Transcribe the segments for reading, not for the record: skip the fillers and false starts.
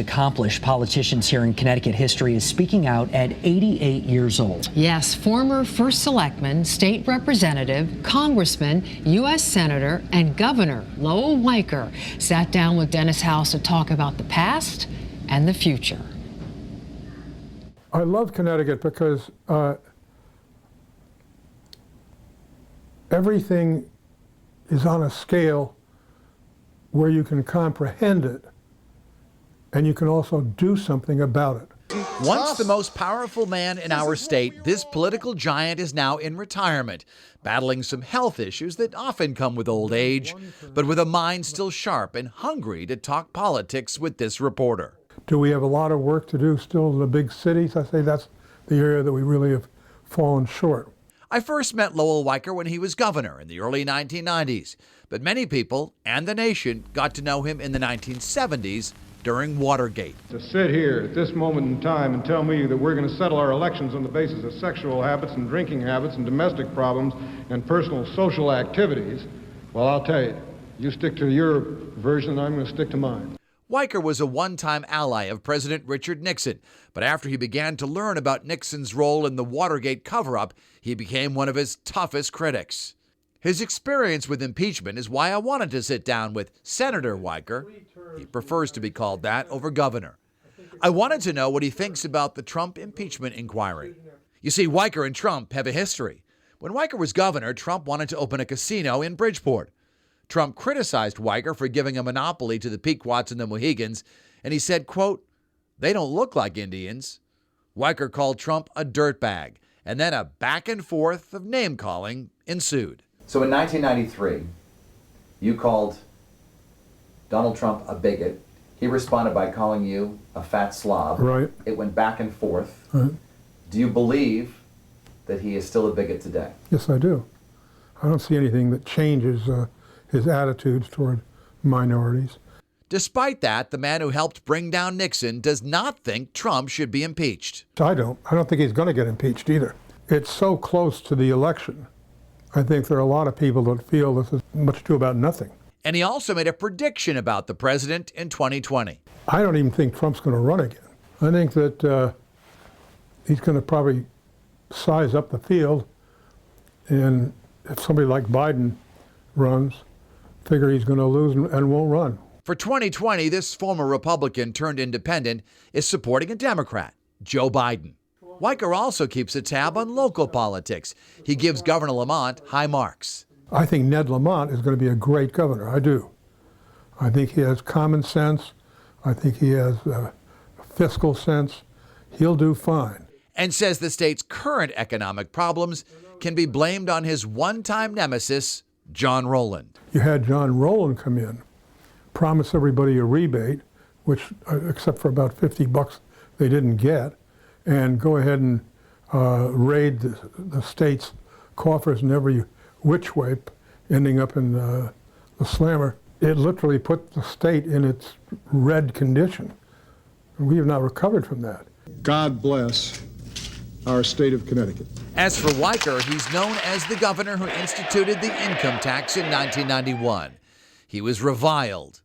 Accomplished politicians here in Connecticut history is speaking out at 88 years old. Yes, former first selectman, state representative, congressman, U.S. senator, and Governor Lowell Weicker sat down with Dennis House to talk about the past and the future. I love Connecticut because everything is on a scale where you can comprehend it, and you can also do something about it. Once the most powerful man in our state, this political giant is now in retirement, battling some health issues that often come with old age, but with a mind still sharp and hungry to talk politics with this reporter. Do we have a lot of work to do still in the big cities? I say that's the area that we really have fallen short. I first met Lowell Weicker when he was governor in the early 1990s, but many people and the nation got to know him in the 1970s during Watergate. To sit here at this moment in time and tell me that we're going to settle our elections on the basis of sexual habits and drinking habits and domestic problems and personal social activities, well, I'll tell you, you stick to your version, I'm going to stick to mine. Weicker was a one-time ally of President Richard Nixon, but after he began to learn about Nixon's role in the Watergate cover-up, he became one of his toughest critics. His experience with impeachment is why I wanted to sit down with Senator Weicker. He prefers to be called that over governor. I wanted to know what he thinks about the Trump impeachment inquiry. You see, Weicker and Trump have a history. When Weicker was governor, Trump wanted to open a casino in Bridgeport. Trump criticized Weicker for giving a monopoly to the Pequots and the Mohegans, and he said, quote, "They don't look like Indians." Weicker called Trump a dirtbag, and then a back and forth of name-calling ensued. So in 1993, you called Donald Trump a bigot. He responded by calling you a fat slob. Right. It went back and forth. Right. Do you believe that he is still a bigot today? Yes, I do. I don't see anything that changes his attitudes toward minorities. Despite that, the man who helped bring down Nixon does not think Trump should be impeached. I don't think he's going to get impeached either. It's so close to the election. I think there are a lot of people that feel this is much ado about nothing. And he also made a prediction about the president in 2020. I don't even think Trump's going to run again. I think that he's going to probably size up the field, and if somebody like Biden runs, figure he's going to lose and won't run. For 2020, this former Republican turned independent is supporting a Democrat, Joe Biden. Weicker also keeps a tab on local politics. He gives Governor Lamont high marks. I think Ned Lamont is going to be a great governor. I do. I think he has common sense. I think he has fiscal sense. He'll do fine. And says the state's current economic problems can be blamed on his one-time nemesis, John Rowland. You had John Rowland come in, promise everybody a rebate, which, except for about $50 they didn't get, and go ahead and raid the state's coffers in every which way, ending up in the slammer. It literally put the state in its red condition. We have not recovered from that. God bless our state of Connecticut. As for Weicker, he's known as the governor who instituted the income tax in 1991. He was reviled,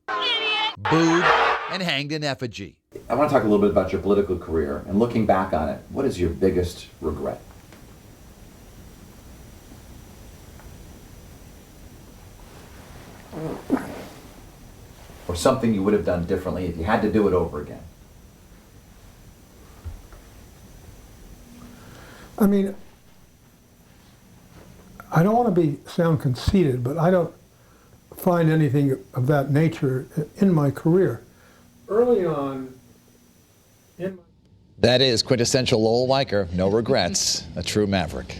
booed, and hanged in effigy. I want to talk a little bit about your political career, and looking back on it, what is your biggest regret? Or something you would have done differently if you had to do it over again? I mean, I don't want to sound conceited, but I don't find anything of that nature in my career. Early on, That is quintessential Lowell Weicker, no regrets, a true maverick.